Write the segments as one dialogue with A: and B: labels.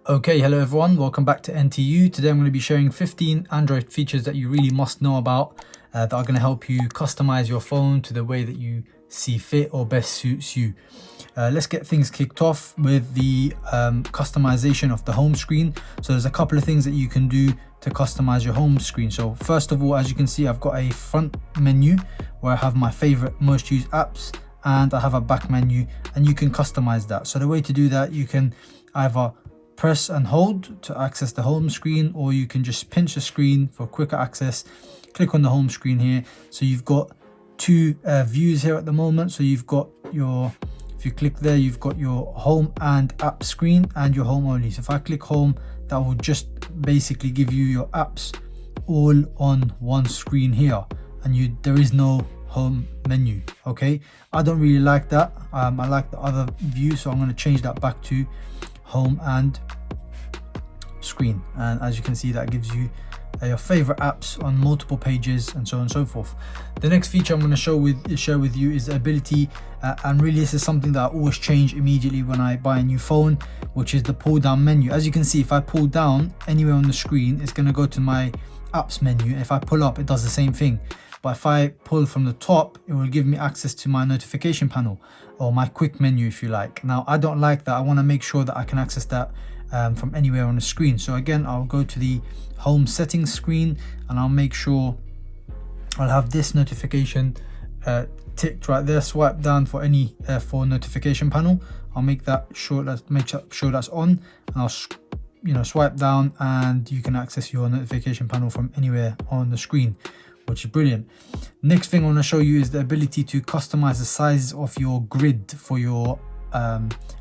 A: Okay, hello everyone, welcome back to NTU. Today I'm going to be sharing 15 Android features that you really must know about that are going to help you customize your phone to the way that you see fit or best suits you. Let's get things kicked off with the customization of the home screen. So there's a couple of things that you can do to customize your home screen. So first of all, as you can see, I've got a front menu where I have my favorite most used apps, and I have a back menu, and you can customize that. So the way to do that, you can either press and hold to access the home screen, or you can just pinch the screen for quicker access. Click on the home screen here. So you've got two views here at the moment. So you've got your, if you click there, you've got your home and app screen and your home only. So if I click home, that will just basically give you your apps all on one screen here, and there is no home menu. Okay, I don't really like that. I like the other view, so I'm going to change that back to home and screen, and as you can see, that gives you your favorite apps on multiple pages and so on and so forth. The next feature I'm going to share with you is the ability, and really this is something that I always change immediately when I buy a new phone, which is the pull down menu. As you can see, if I pull down anywhere on the screen, it's going to go to my apps menu. If I pull up, it does the same thing. But if I pull from the top, it will give me access to my notification panel, or my quick menu if you like. Now I don't like that. I want to make sure that I can access that from anywhere on the screen. So again, I'll go to the home settings screen, and I'll make sure I'll have this notification ticked right there. Swipe down for any for notification panel. I'll make sure that's on, and I'll swipe down, and you can access your notification panel from anywhere on the screen, which is brilliant. Next thing I want to show you is the ability to customize the size of your grid for your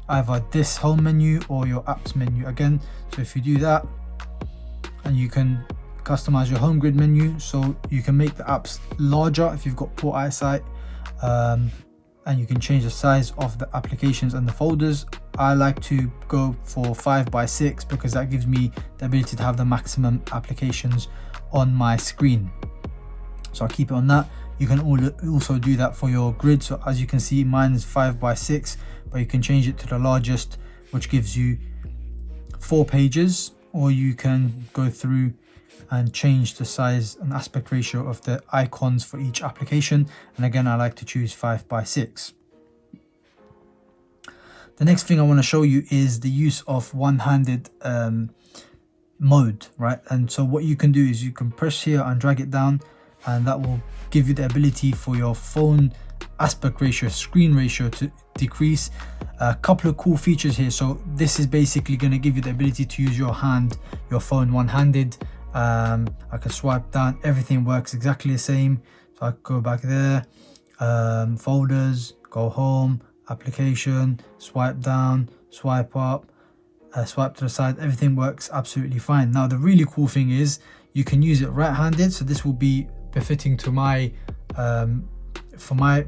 A: either this home menu or your apps menu again. So if you do that, and you can customize your home grid menu, so you can make the apps larger if you've got poor eyesight, and you can change the size of the applications and the folders. I like to go for 5x6 because that gives me the ability to have the maximum applications on my screen. So I'll keep it on that. You can also do that for your grid. So as you can see, mine is 5x6, but you can change it to the largest, which gives you 4 pages, or you can go through and change the size and aspect ratio of the icons for each application. And again, I like to choose 5x6. The next thing I want to show you is the use of one-handed mode, right? And so what you can do is you can press here and drag it down, and that will give you the ability for your phone aspect ratio, screen ratio to decrease. A couple of cool features here. So this is basically going to give you the ability to use your phone one-handed. I can swipe down, everything works exactly the same. So I go back there, folders, go home, application, swipe down, swipe up, swipe to the side, everything works absolutely fine. Now the really cool thing is you can use it right-handed, so this will be befitting to my for my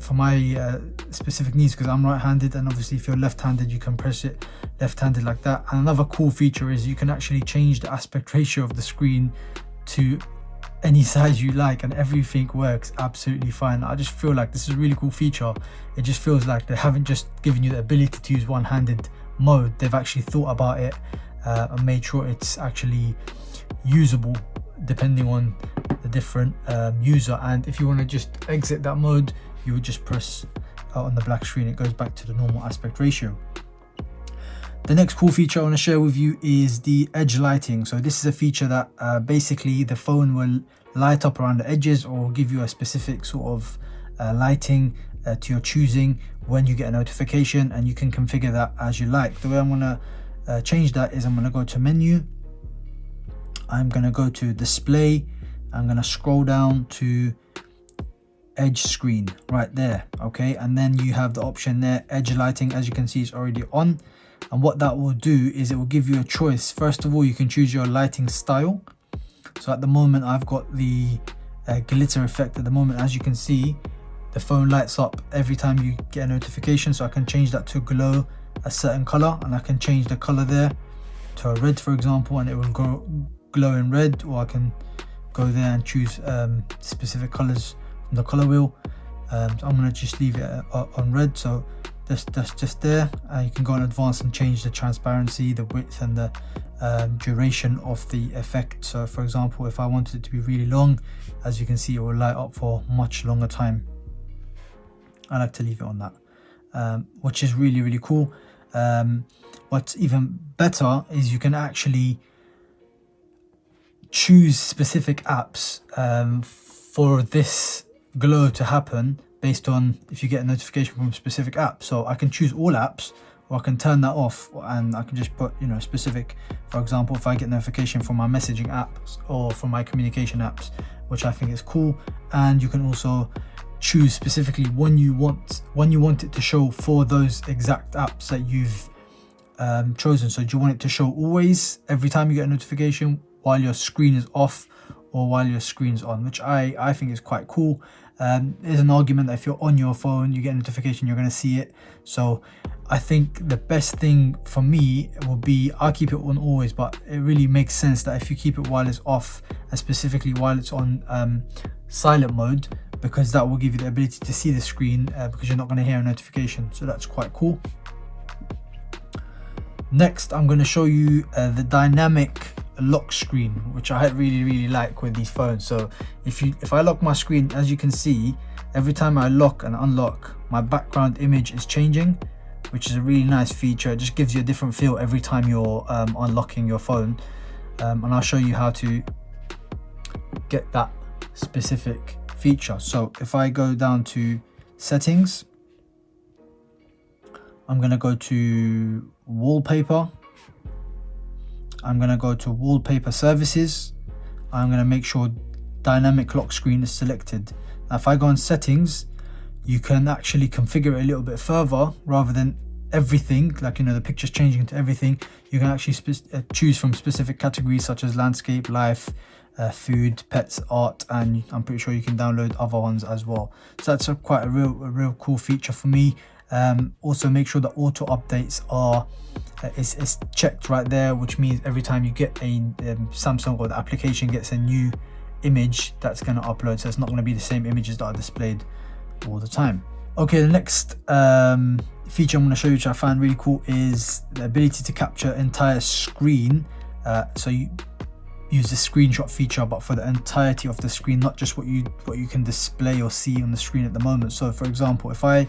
A: specific needs, because I'm right-handed, and obviously if you're left-handed, you can press it left-handed like that. And another cool feature is you can actually change the aspect ratio of the screen to any size you like, and everything works absolutely fine. I just feel like this is a really cool feature. It just feels like they haven't just given you the ability to use one-handed mode, they've actually thought about it and made sure it's actually usable depending on the different user. And if you want to just exit that mode, you would just press on the black screen, it goes back to the normal aspect ratio. The next cool feature I want to share with you is the edge lighting. So this is a feature that basically the phone will light up around the edges, or give you a specific sort of lighting to your choosing when you get a notification, and you can configure that as you like. The way I'm going to change that is I'm going to go to menu, I'm going to go to display, I'm going to scroll down to edge screen right there. Okay, and then you have the option there, edge lighting. As you can see, it's already on, and what that will do is it will give you a choice. First of all, you can choose your lighting style. So at the moment I've got the glitter effect at the moment. As you can see, the phone lights up every time you get a notification, so I can change that to glow a certain color, and I can change the color there to a red, for example, and it will go glow in red, or I can go there and choose specific colors from the color wheel. So I'm going to just leave it on red, so that's just there. You can go in advanced and change the transparency, the width, and the duration of the effect. So for example, if I wanted it to be really long, as you can see, it will light up for much longer time. I like to leave it on that, which is really cool. What's even better is you can actually choose specific apps for this glow to happen based on if you get a notification from a specific app. So I can choose all apps, or I can turn that off, and I can just put, you know, specific. For example, if I get notification from my messaging apps or from my communication apps, which I think is cool. And you can also choose specifically when you want it to show for those exact apps that you've chosen. So do you want it to show always every time you get a notification while your screen is off, or while your screen's on, which I think is quite cool. There's an argument that if you're on your phone, you get a notification, you're going to see it. So I think the best thing for me would be, I keep it on always, but it really makes sense that if you keep it while it's off, and specifically while it's on silent mode, because that will give you the ability to see the screen, because you're not going to hear a notification. So that's quite cool. Next, I'm going to show you the dynamic lock screen, which I really like with these phones. So if I lock my screen, as you can see, every time I lock and unlock, my background image is changing, which is a really nice feature. It just gives you a different feel every time you're unlocking your phone. And I'll show you how to get that specific feature. So if I go down to settings, I'm going to go to wallpaper. I'm going to go to wallpaper services. I'm going to make sure dynamic lock screen is selected. Now if I go on settings, you can actually configure it a little bit further, rather than everything, like, you know, the picture's changing to everything. You can actually choose from specific categories such as landscape, life, food, pets, art, and I'm pretty sure you can download other ones as well. So that's quite a real cool feature for me. Also make sure that auto updates are is checked right there, which means every time you get a Samsung or the application gets a new image, that's going to upload, so it's not going to be the same images that are displayed all the time. Okay, the next feature I'm going to show you, which I find really cool, is the ability to capture entire screen. So you use the screenshot feature, but for the entirety of the screen, not just what you can display or see on the screen at the moment. So for example, if I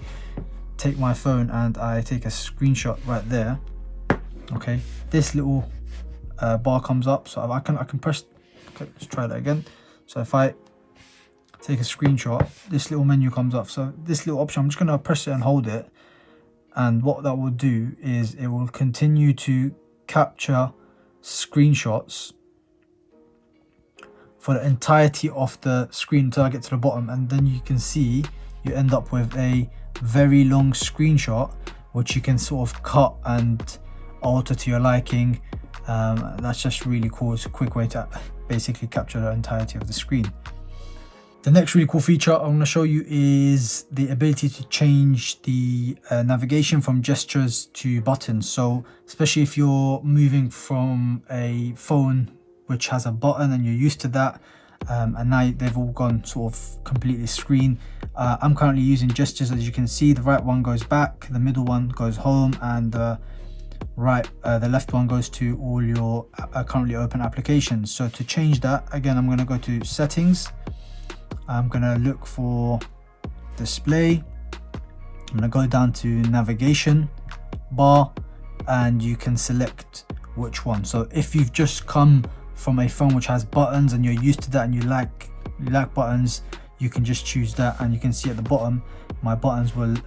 A: take my phone and I take a screenshot right there, okay, this little bar comes up. So I can press, okay, let's try that again. So if I take a screenshot, this little menu comes up. So this little option, I'm just going to press it and hold it, and what that will do is it will continue to capture screenshots for the entirety of the screen until I get to the bottom, and then you can see you end up with a very long screenshot, which you can sort of cut and alter to your liking. That's just really cool. It's a quick way to basically capture the entirety of the screen. The next really cool feature I'm going to show you is the ability to change the navigation from gestures to buttons. So especially if you're moving from a phone which has a button and you're used to that, and now they've all gone sort of completely screen. I'm currently using gestures. As you can see, the right one goes back, the middle one goes home, and the left one goes to all your currently open applications. So to change that, again, I'm going to go to settings. I'm going to look for display. I'm going to go down to navigation bar, and you can select which one. So if you've just come from a phone which has buttons and you're used to that and you like buttons, you can just choose that, and you can see at the bottom my buttons will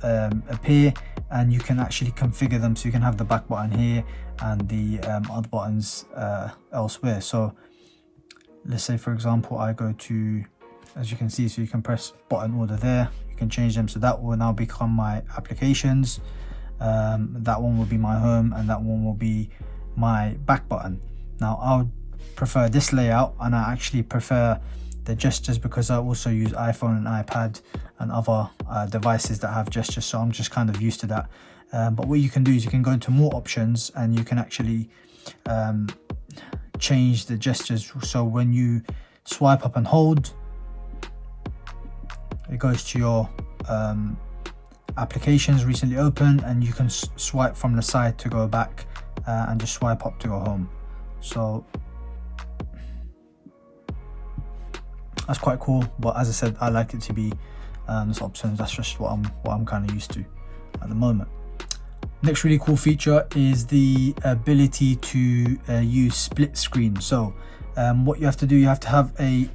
A: appear, and you can actually configure them so you can have the back button here and the other buttons elsewhere. So let's say, for example, I go to, as you can see, so you can press button order there, you can change them, so that will now become my applications. That one will be my home, and that one will be my back button. Now I would prefer this layout, and I actually prefer the gestures because I also use iPhone and iPad and other devices that have gestures, so I'm just kind of used to that. But what you can do is you can go into more options, and you can actually change the gestures. So when you swipe up and hold, it goes to your applications recently opened, and you can swipe from the side to go back and just swipe up to go home. So that's quite cool, but as I said, I like it to be this options. That's just what I'm kind of used to at the moment. Next really cool feature is the ability to use split screen. So what you have to do, you have to have a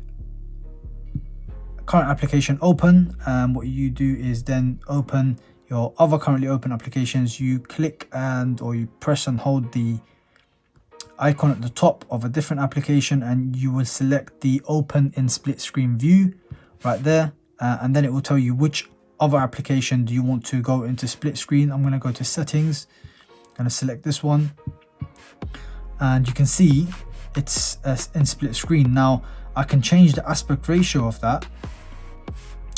A: current application open. What you do is then open your other currently open applications. You click or you press and hold the icon at the top of a different application, and you will select the open in split screen view right there, and then it will tell you which other application do you want to go into split screen. I'm going to go to settings, I'm going to select this one, and you can see it's in split screen. Now I can change the aspect ratio of that,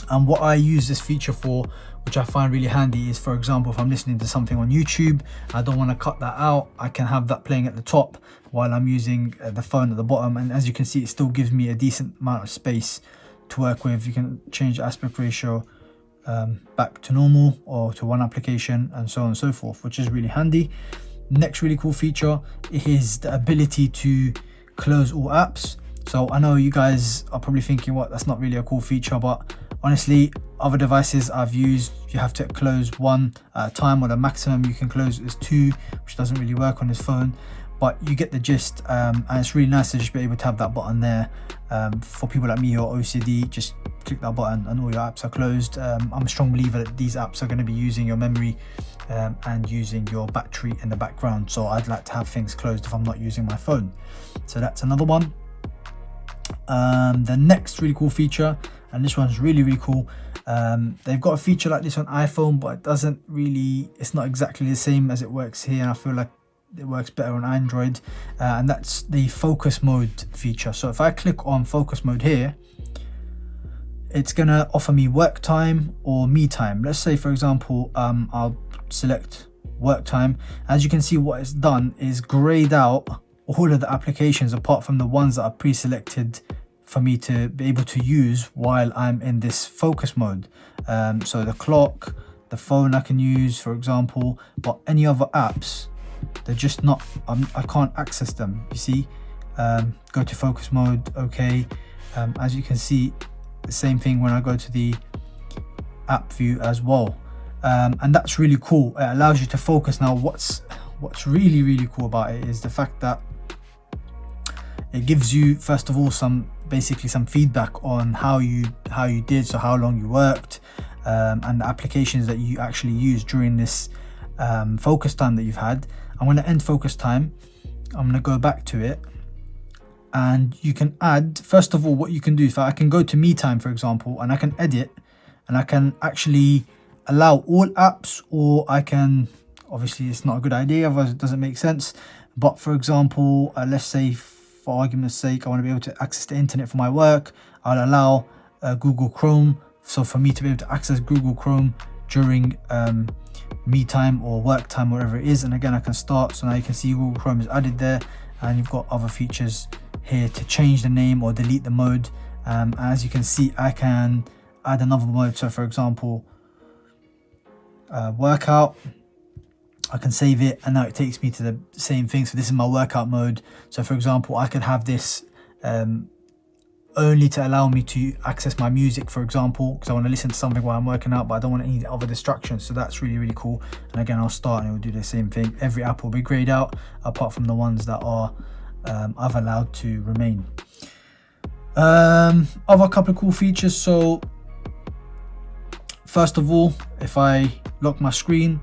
A: and what I use this feature for, which I find really handy, is, for example, if I'm listening to something on YouTube, I don't want to cut that out, I can have that playing at the top while I'm using the phone at the bottom, and as you can see, it still gives me a decent amount of space to work with. You can change the aspect ratio back to normal or to one application, and so on and so forth, which is really handy. Next really cool feature is the ability to close all apps. So I know you guys are probably thinking, what, that's not really a cool feature, but honestly, other devices I've used, you have to close one at a time, or the maximum you can close is 2, which doesn't really work on this phone, but you get the gist. And it's really nice to just be able to have that button there. For people like me who are OCD, just click that button and all your apps are closed. I'm a strong believer that these apps are going to be using your memory and using your battery in the background, so I'd like to have things closed if I'm not using my phone. So that's another one. The next really cool feature, and this one's really cool, they've got a feature like this on iPhone, but it doesn't really, it's not exactly the same as it works here, and I feel like it works better on Android, and that's the focus mode feature. So if I click on focus mode here, it's gonna offer me work time or me time. Let's say, for example, I'll select work time. As you can see, what it's done is grayed out all of the applications apart from the ones that are pre-selected for me to be able to use while I'm in this focus mode. So the clock, the phone I can use, for example, but any other apps, they're just not, I can't access them. You see, go to focus mode, okay. As you can see, the same thing when I go to the app view as well, and that's really cool. It allows you to focus. Now what's really cool about it is the fact that it gives you, first of all, basically some feedback on how you did, so how long you worked, and the applications that you actually used during this focus time that you've had. I'm going to end focus time. I'm going to go back to it, and you can add, first of all, what you can do is I can go to me time, for example, and I can edit, and I can actually allow all apps, or I can, obviously it's not a good idea, otherwise it doesn't make sense, but for example, let's say for argument's sake, I want to be able to access the internet for my work. I'll allow Google Chrome, so for me to be able to access Google Chrome during me time or work time, whatever it is. And again, I can start, so now you can see Google Chrome is added there, and you've got other features here to change the name or delete the mode. As you can see, I can add another mode. So for example, workout, I can save it, and now it takes me to the same thing. So this is my workout mode. So for example, I could have this only to allow me to access my music, for example, because I want to listen to something while I'm working out, but I don't want any other distractions. So that's really cool. And again, I'll start and it will do the same thing. Every app will be grayed out apart from the ones that are I've allowed to remain. Other couple of cool features. So first of all, if I lock my screen,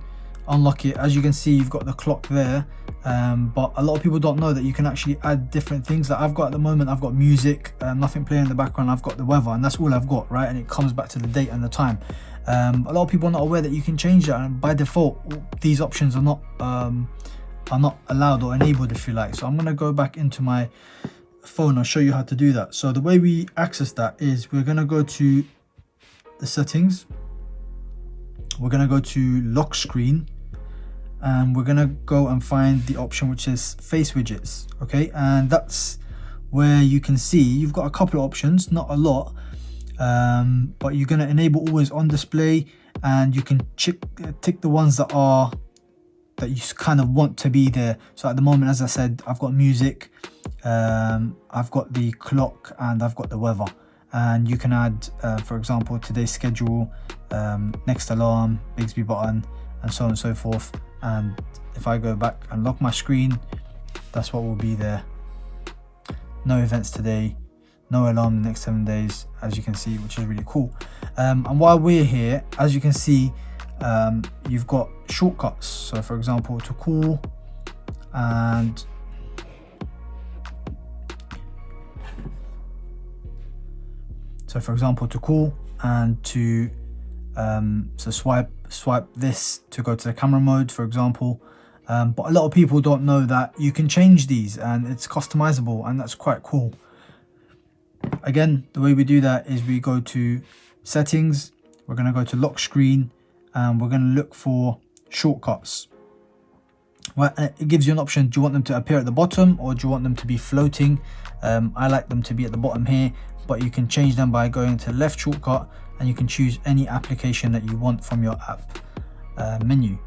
A: unlock it, as you can see, you've got the clock there, but a lot of people don't know that you can actually add different things. That I've got at the moment, I've got music, nothing playing in the background, I've got the weather, and that's all I've got, right? And it comes back to the date and the time. A lot of people are not aware that you can change that, and by default these options are not allowed or enabled, if you like. So I'm going to go back into my phone and show you how to do that. So the way we access that is we're going to go to the settings, we're going to go to lock screen, and we're going to go and find the option which is face widgets. Okay, and that's where you can see you've got a couple of options, not a lot, but you're going to enable always on display, and you can tick the ones that you kind of want to be there. So at the moment, as I said, I've got music, I've got the clock, and I've got the weather. And you can add, for example, today's schedule, next alarm, Bixby button, and so on and so forth. And if I go back and lock my screen, that's what will be there. No events today, no alarm the next 7 days, as you can see, which is really cool. And while we're here, as you can see, you've got shortcuts. So for example, to call, and to so swipe this to go to the camera mode, for example. But a lot of people don't know that you can change these, and it's customizable, and that's quite cool. Again, the way we do that is we go to settings, we're going to go to lock screen, and we're going to look for shortcuts. Well, it gives you an option. Do you want them to appear at the bottom, or do you want them to be floating? I like them to be at the bottom here, but you can change them by going to left shortcut, and you can choose any application that you want from your app menu.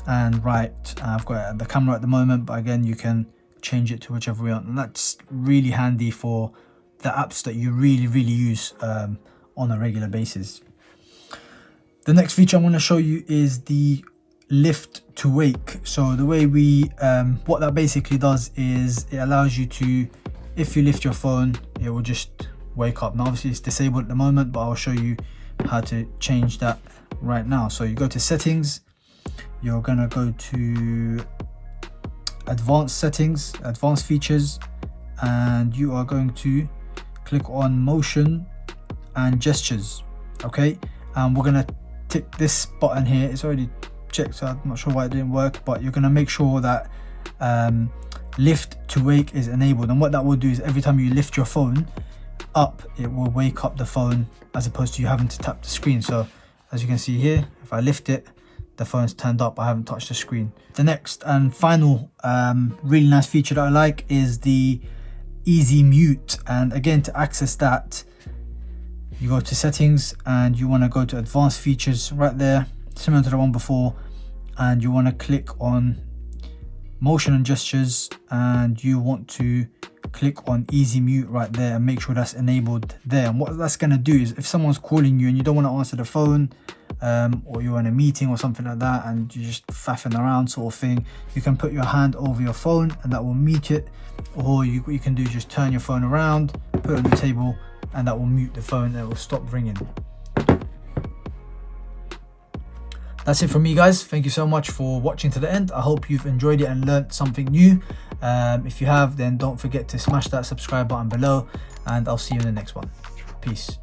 A: And right, I've got the camera at the moment, but again, you can change it to whichever you want, and that's really handy for the apps that you really use on a regular basis. The next feature I'm going to show you is the lift to wake. So the way what that basically does is it allows you to, if you lift your phone, it will just wake up. Now obviously it's disabled at the moment, but I'll show you how to change that right now. So you go to settings, you're going to go to advanced settings, advanced features, and you are going to click on motion and gestures. Okay, and we're going to tick this button here. It's already checked, so I'm not sure why it didn't work, but you're going to make sure that lift to wake is enabled. And what that will do is every time you lift your phone up, it will wake up the phone, as opposed to you having to tap the screen. So as you can see here, if I lift it, the phone's turned up, I haven't touched the screen. The next and final really nice feature that I like is the easy mute. And again, to access that, you go to settings, and you want to go to advanced features right there, similar to the one before, and you want to click on motion and gestures, and you want to click on easy mute right there, and make sure that's enabled there. And what that's going to do is, if someone's calling you and you don't want to answer the phone, or you're in a meeting or something like that, and you're just faffing around sort of thing, you can put your hand over your phone and that will mute it. Or what you can do is just turn your phone around, put it on the table, and that will mute the phone, and it will stop ringing. That's it from me, guys. Thank you so much for watching to the end. I hope you've enjoyed it and learned something new. If you have, then don't forget to smash that subscribe button below, and I'll see you in the next one. Peace.